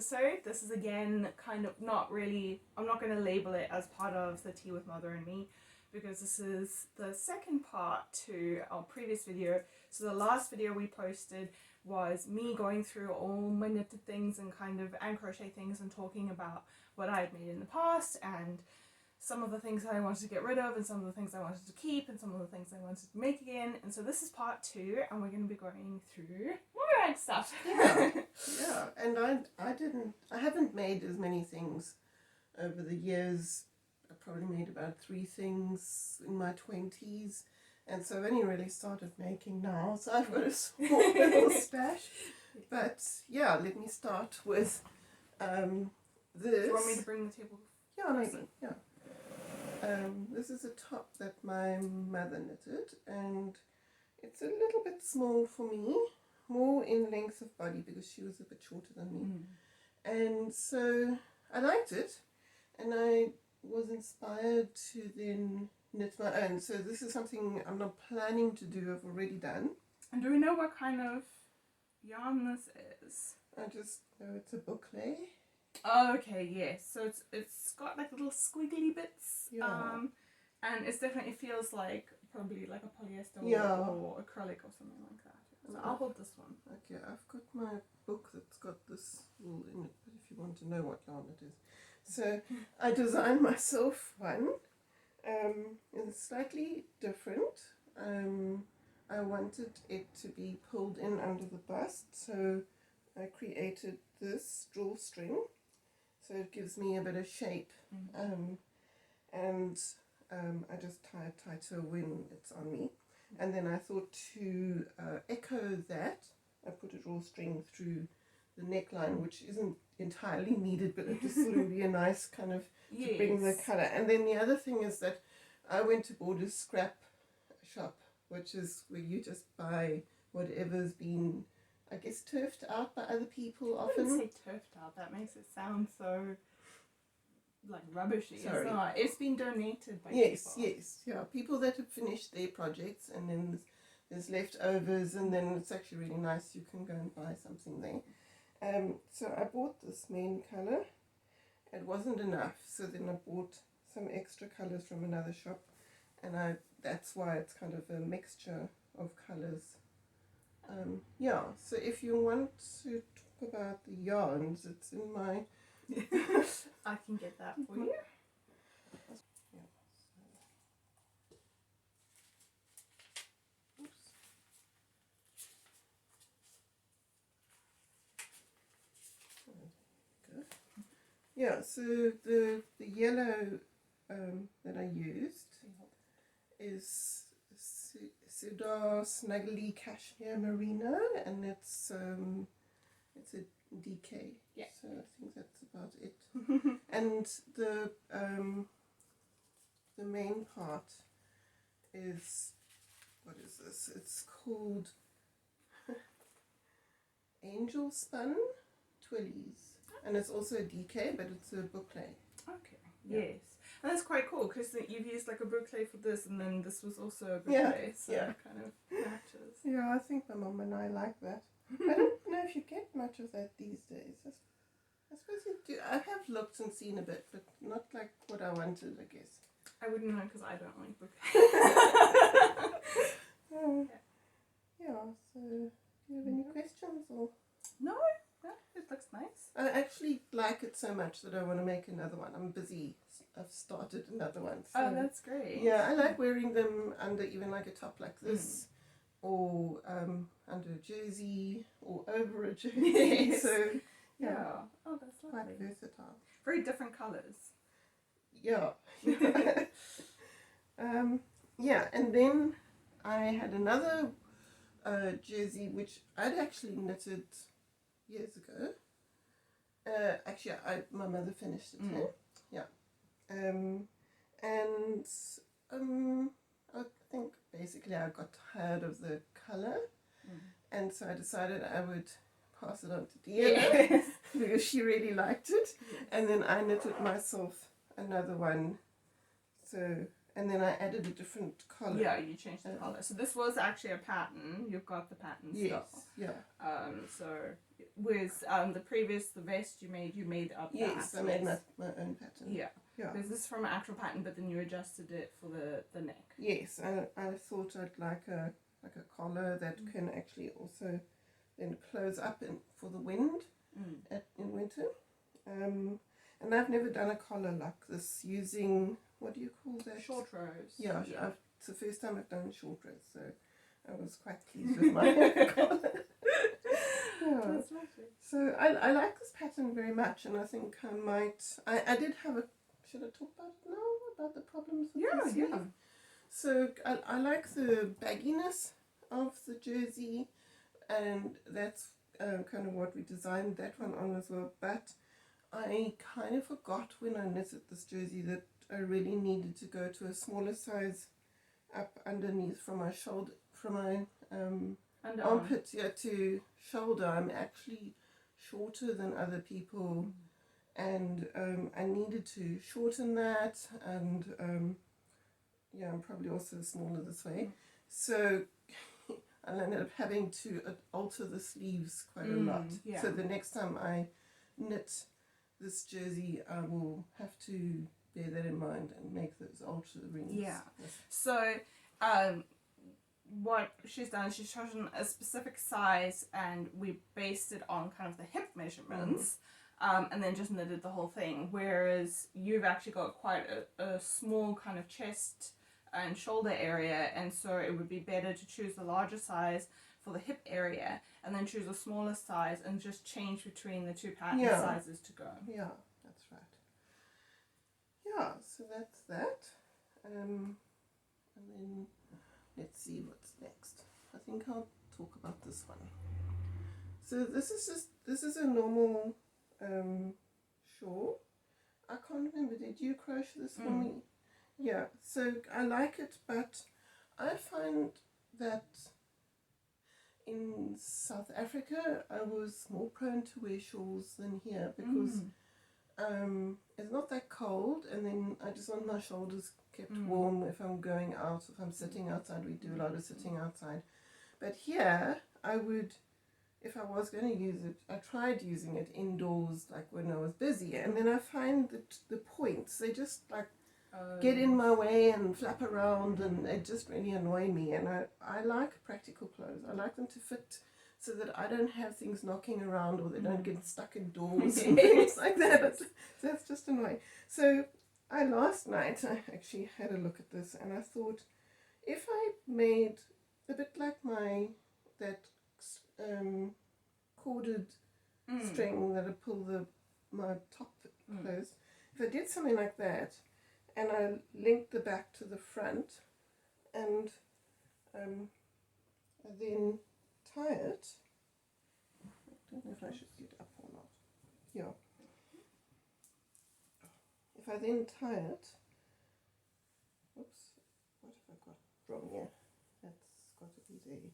episode. This is again kind of not really, I'm not going to label it as part of the Tea with Mother and Me, because this is the second part to our previous video. So the last video we posted was me going through all my knitted things and kind of and crochet things and talking about what I had made in the past and some of the things that I wanted to get rid of and some of the things I wanted to keep and some of the things I wanted to make again. And so this is part 2 and we're going to be going through Morag stuff. Yeah, yeah. And I haven't made as many things over the years. I probably made about 3 things in my 20s. And so I've only really started making now. So I've got a small little stash. But yeah, let me start with this. Do you want me to bring the table? Yeah, maybe, yeah. This is a top that my mother knitted, and it's a little bit small for me, more in length of body because she was a bit shorter than me. And so I liked it, and I was inspired to then knit my own. So this is something I'm not planning to do, I've already done. And do we know what kind of yarn this is? I just know it's a boucle. Oh, okay, yes. So it's got like little squiggly bits. Yeah. And it definitely feels like probably like a polyester or acrylic or something like that. So I'll hold this one. Okay, I've got my book that's got this wool in it, but if you want to know what yarn it is. So I designed myself one. It's slightly different. I wanted it to be pulled in under the bust, so I created this drawstring. So it gives me a bit of shape, and I just tie it tighter when it's on me. And then I thought to echo that, I put a drawstring through the neckline, which isn't entirely needed, but it just sort of be a nice kind of to bring the colour. And then the other thing is that I went to Borders Scrap Shop, which is where you just buy whatever's been, I guess, turfed out by other people often. I wouldn't say turfed out, that makes it sound so like rubbishy. Sorry. It's not. It's been donated by Yes, people. yes, yeah. People that have finished their projects and then there's leftovers, and then it's actually really nice. You can go and buy something there. So I bought this main colour. It wasn't enough, so then I bought some extra colours from another shop, and that's why it's kind of a mixture of colours. Yeah, so if you want to talk about the yarns, it's in my... I can get that for you. Yeah, so the yellow that I used is Sudar Snuggly Cashmere Merino, and it's a DK. Yeah. So I think that's about it. And the main part is, what is this? It's called Angel Spun Twillies. And it's also a DK, but it's a boucle. Okay. Yeah. Yes. And that's quite cool because you've used like a boucle for this, and then this was also a boucle, Yeah, so yeah. it kind of matches. Yeah, I think my mum and I like that. I don't know if you get much of that these days. I suppose you do. I have looked and seen a bit, but not like what I wanted, I guess. I wouldn't know because I don't like bouquets. Yeah, so do you have any questions? Or No, it looks nice. I actually like it so much that I want to make another one. I'm busy. I've started another one. So Oh, that's great. yeah, I like wearing them under even like a top like this, or under a jersey, or over a jersey. Yes. So Yeah. Oh, that's quite lovely. versatile. Very different colours. Yeah. Yeah, and then I had another jersey which I'd actually knitted years ago. Actually, my mother finished it. Yeah. And I think basically I got tired of the colour, and so I decided I would pass it on to Deanna because she really liked it, and then I knitted myself another one. So and then I added a different collar. Yeah, you changed the collar. So this was actually a pattern. You've got the pattern Yes, still. yeah. So with the vest you made up the Yes, I made my own pattern. Yeah. Yeah. Because this is from an actual pattern, but then you adjusted it for the neck. Yes, I thought I'd like a collar that can actually also then close up for the wind in winter. And I've never done a collar like this using, what do you call that? Short rows. Yeah, it's the first time I've done short rows, so I was quite pleased with my collar. Yeah. That's lovely. So I like this pattern very much, and I think I did have should I talk about it now, about the problems with the sleeve? Yeah. So I like the bagginess of the jersey, and that's kind of what we designed that one on as well. But I kind of forgot when I knitted this jersey that I really needed to go to a smaller size up underneath from my shoulder, from my armpit to shoulder. I'm actually shorter than other people, and I needed to shorten that, and I'm probably also smaller this way, so I ended up having to alter the sleeves quite a lot. Yeah. So the next time I knit this jersey, I will have to bear that in mind and make those alter rings. Yeah. So what she's done is she's chosen a specific size, and we based it on kind of the hip measurements, and then just knitted the whole thing. Whereas you've actually got quite a small kind of chest and shoulder area, and so it would be better to choose the larger size for the hip area, and then choose a smaller size and just change between the two pattern sizes to go. Yeah, that's right. Yeah, so that's that. And then let's see what's next. I think I'll talk about this one. So this is a normal shawl. I can't remember, did you crochet this for me? Yeah, so I like it, but I find that in South Africa I was more prone to wear shawls than here, because it's not that cold, and then I just want my shoulders kept warm if I'm going out, if I'm sitting outside. We do a lot of sitting outside. But here I would, if I was going to use it, I tried using it indoors, like when I was busy, and then I find that the points, they just like get in my way and flap around, and it just really annoy me. And I like practical clothes. I like them to fit so that I don't have things knocking around, or they don't get stuck in doors and things like that. So that's just annoying. So last night I actually had a look at this, and I thought, if I made a bit like that corded string that I pull my top close, if I did something like that, and I linked the back to the front, and I then tie it. I don't know if I should get up or not. Yeah. If I then tie it, oops, what have I got wrong here? That's got to be there.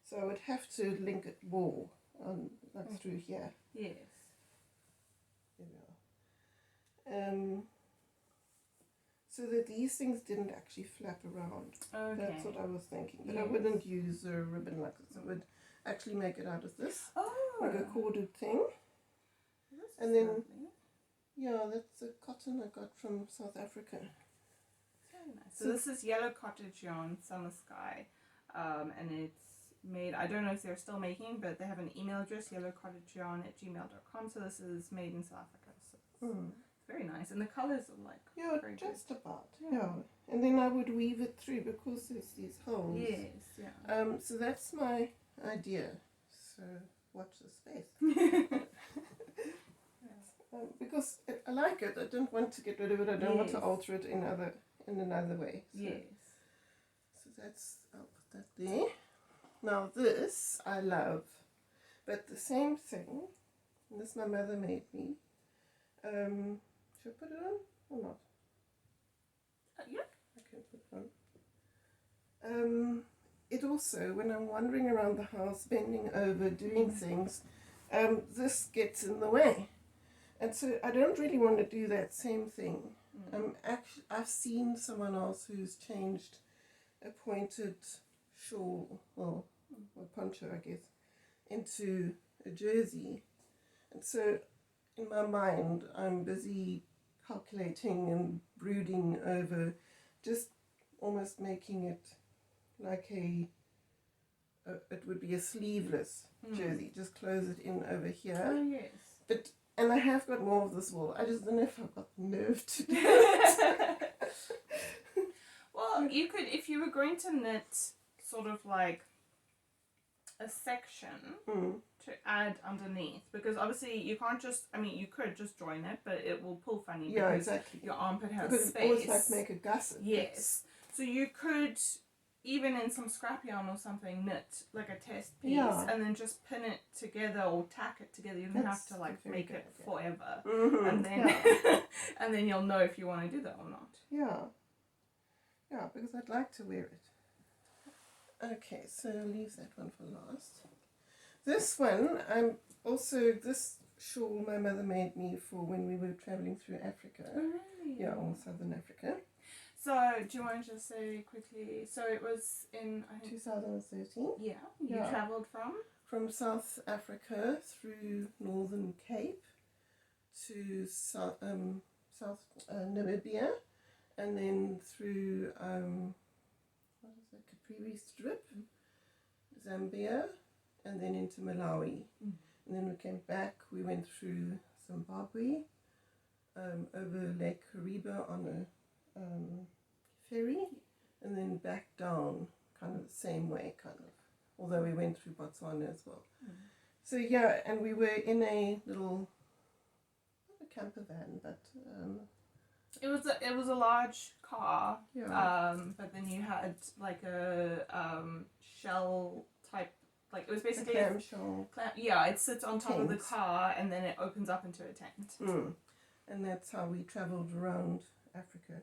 So I would have to link it more like through here. Yes. There we are. So that these things didn't actually flap around. Okay. That's what I was thinking. But I wouldn't use a ribbon like this. I would actually make it out of this. Like a corded thing. And then, that's the cotton I got from South Africa. Very nice. So this is Yellow Cottage Yarn Summer Sky. And it's made, I don't know if they're still making, but they have an email address, yellowcottageyarn@gmail.com. So this is made in South Africa. So it's very nice. And the colours are like very just good. about. Yeah. And then I would weave it through because there's these holes. Yes, yeah. So that's my idea. So watch the space. Because I like it. I don't want to get rid of it. I don't want to alter it in another way. So, yes. So I'll put that there. Now this I love, but the same thing. And this my mother made me. Should I put it on or not? Yeah. I can put it on. It also, when I'm wandering around the house, bending over, doing things, this gets in the way. And so I don't really want to do that same thing Actually, I've seen someone else who's changed a pointed shawl, well, a poncho, I guess, into a jersey. And so in my mind, I'm busy calculating and brooding over just almost making it like it would be a sleeveless jersey. Just close it in over here. Oh, yes. And I have got more of this wool. I just don't know if I've got the nerve to do it. Well, you could, if you were going to knit sort of like a section to add underneath, because obviously you can't just, I mean, you could just join it, but it will pull funny. Yeah, because exactly. your armpit has because space. It always like make a gusset. Yes. So you could, even in some scrap yarn or something, knit like a test piece and then just pin it together or tack it together. You don't have to like make it forever. And then and then you'll know if you want to do that or not. Yeah, because I'd like to wear it. Okay, so leave that one for last. This one, this shawl my mother made me for when we were travelling through Africa. Oh, really? Yeah, or Southern Africa. So, do you want to just say quickly? So it was in, I think, 2013. Yeah, you travelled from? From South Africa through Northern Cape to South Namibia, and then through Capri Strip, Zambia, and then into Malawi. And then we came back. We went through Zimbabwe, over Lake Kariba on a ferry, and then back down kind of the same way, although we went through Botswana as well. So yeah, and we were in a little, not a camper van, but it was a large car, yeah. But then you had like a shell type, like it was basically a clamshell. Yeah, it sits on top tent. of the car and then it opens up into a tent. And that's how we travelled around Africa.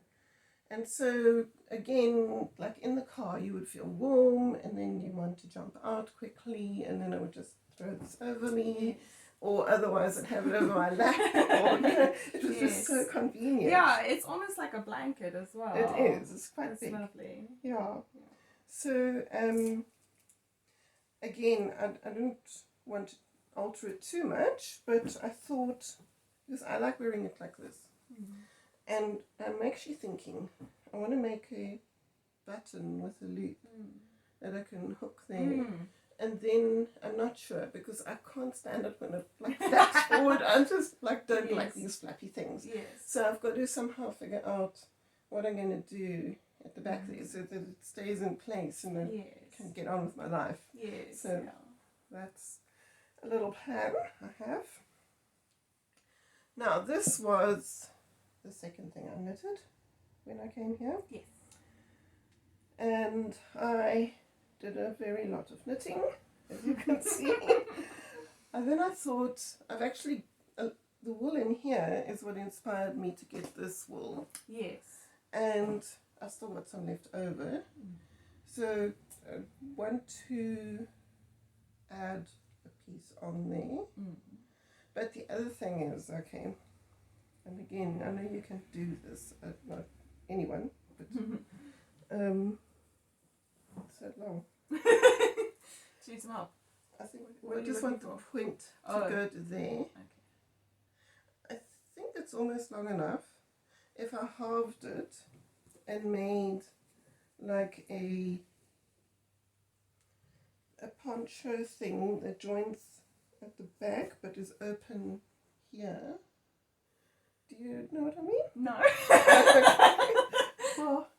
And so again, like in the car, you would feel warm, and then you want to jump out quickly, and then I would just throw this over me, or otherwise I'd have it over my lap. It was just so convenient. Yeah, it's almost like a blanket as well. It is. It's quite big. Lovely. Yeah. So again, I didn't want to alter it too much, but I thought, because I like wearing it like this. And I'm actually thinking, I want to make a button with a loop that I can hook there. And then I'm not sure, because I can't stand it when it like flaps forward. I just don't like these flappy things. So I've got to somehow figure out what I'm going to do at the back there so that it stays in place and I can get on with my life. So that's a little plan I have. Now this was the second thing I knitted when I came here. And I did a very lot of knitting, as you can see. And then I thought, I've actually, the wool in here is what inspired me to get this wool. And I still got some left over. So I want to add a piece on there. But the other thing is, okay, and again, I know you can do this, not anyone, but so long. Do you need some help? I think I just want the point to go to there. I think it's almost long enough. If I halved it and made like a poncho thing that joins at the back but is open here. Do you know what I mean? No. Well,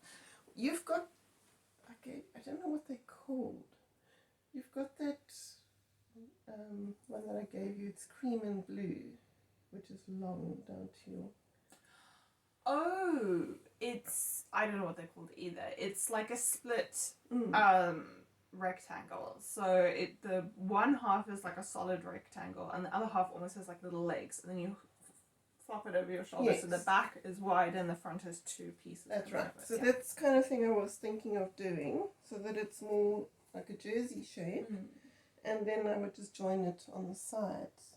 you've got, okay, I don't know what they're called. You've got that one that I gave you, it's cream and blue, which is long down to your... Oh, it's, I don't know what they're called either. It's like a split rectangle. So the one half is like a solid rectangle and the other half almost has like little legs, and then you flop it over your shoulder, so the back is wide and the front has two pieces. That's right. So that's kind of thing I was thinking of doing, so that it's more like a jersey shape, and then I would just join it on the sides,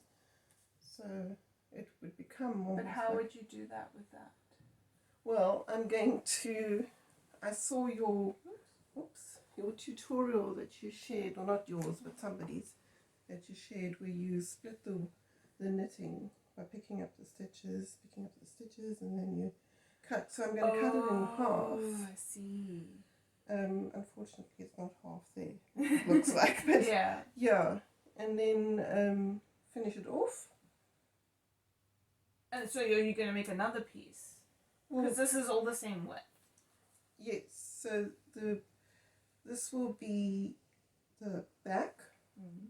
so it would become more. But how would you do that with that? Well, I'm going to, I saw your tutorial that you shared, or not yours, but somebody's that you shared, where you split the knitting by picking up the stitches, and then you cut. So I'm going to cut it in half. Oh, I see. Unfortunately, it's not half there, it looks like, but Yeah. yeah, and then finish it off. And so you're going to make another piece? Because this is all the same width. Yes, so this will be the back,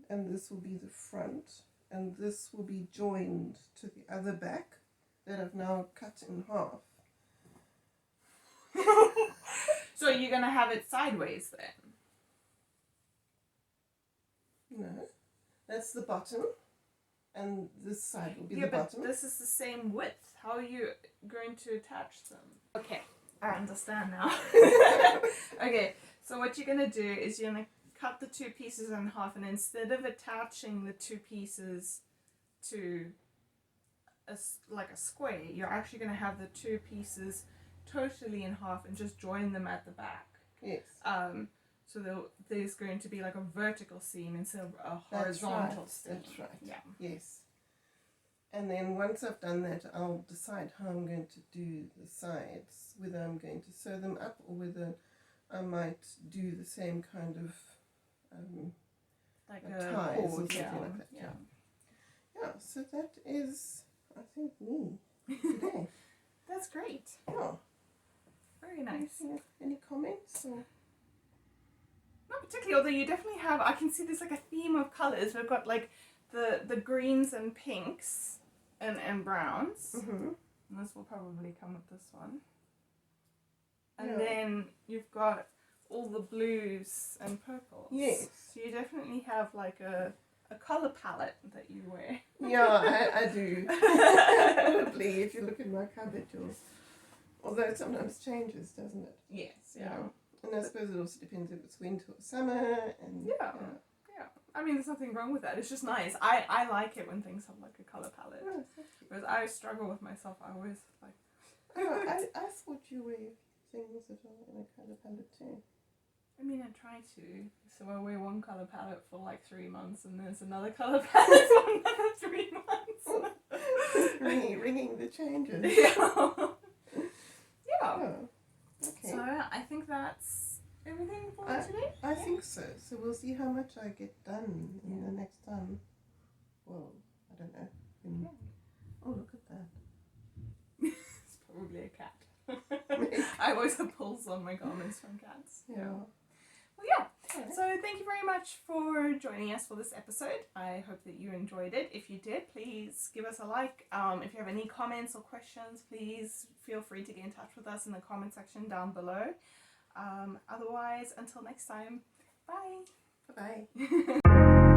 and this will be the front, and this will be joined to the other back that I've now cut in half. So you're going to have it sideways then? No, that's the bottom, and this side will be the but bottom. This is the same width. How are you going to attach them? Okay, I understand now. Okay, so what you're going to do is you're going to cut the two pieces in half, and instead of attaching the two pieces to like a square, you're actually going to have the two pieces totally in half and just join them at the back. Yes. So there's going to be like a vertical seam instead of a horizontal seam. That's right. Yeah. Yes. And then once I've done that, I'll decide how I'm going to do the sides, whether I'm going to sew them up or whether I might do the same kind of Like ties or something yeah. like that. Yeah. Yeah, so that is, I think, me today. That's great. Yeah. Very nice. Any comments? Or? Not particularly, although you definitely have, I can see there's like a theme of colours. We've got like the greens and pinks and browns. Mm-hmm. And this will probably come with this one. And Yeah. then you've got all the blues and purples. Yes. So you definitely have like a colour palette that you wear. Yeah, I do. Probably, if you look in my cupboard, although it sometimes changes, doesn't it? Yes, Yeah. And I suppose it also depends if it's winter or summer. And yeah. I mean, there's nothing wrong with that. It's just nice. I like it when things have like a colour palette. Oh, thank you. Whereas I struggle with myself. I always like... Oh, I thought you were things that are in a colour palette too. I mean, I try to. So I wear one colour palette for like 3 months, and there's another colour palette for another 3 months. Ringing the changes. Yeah. Yeah. Oh, okay. So I think that's everything for today. I think so. So we'll see how much I get done in the next time. Well, I don't know. Oh, look at that. It's probably a cat. I always have pulls on my garments from cats. Yeah. Well, yeah. So thank you very much for joining us for this episode. I hope that you enjoyed it. If you did, please give us a like. If you have any comments or questions, please feel free to get in touch with us in the comment section down below. Otherwise, until next time, bye. Bye-bye.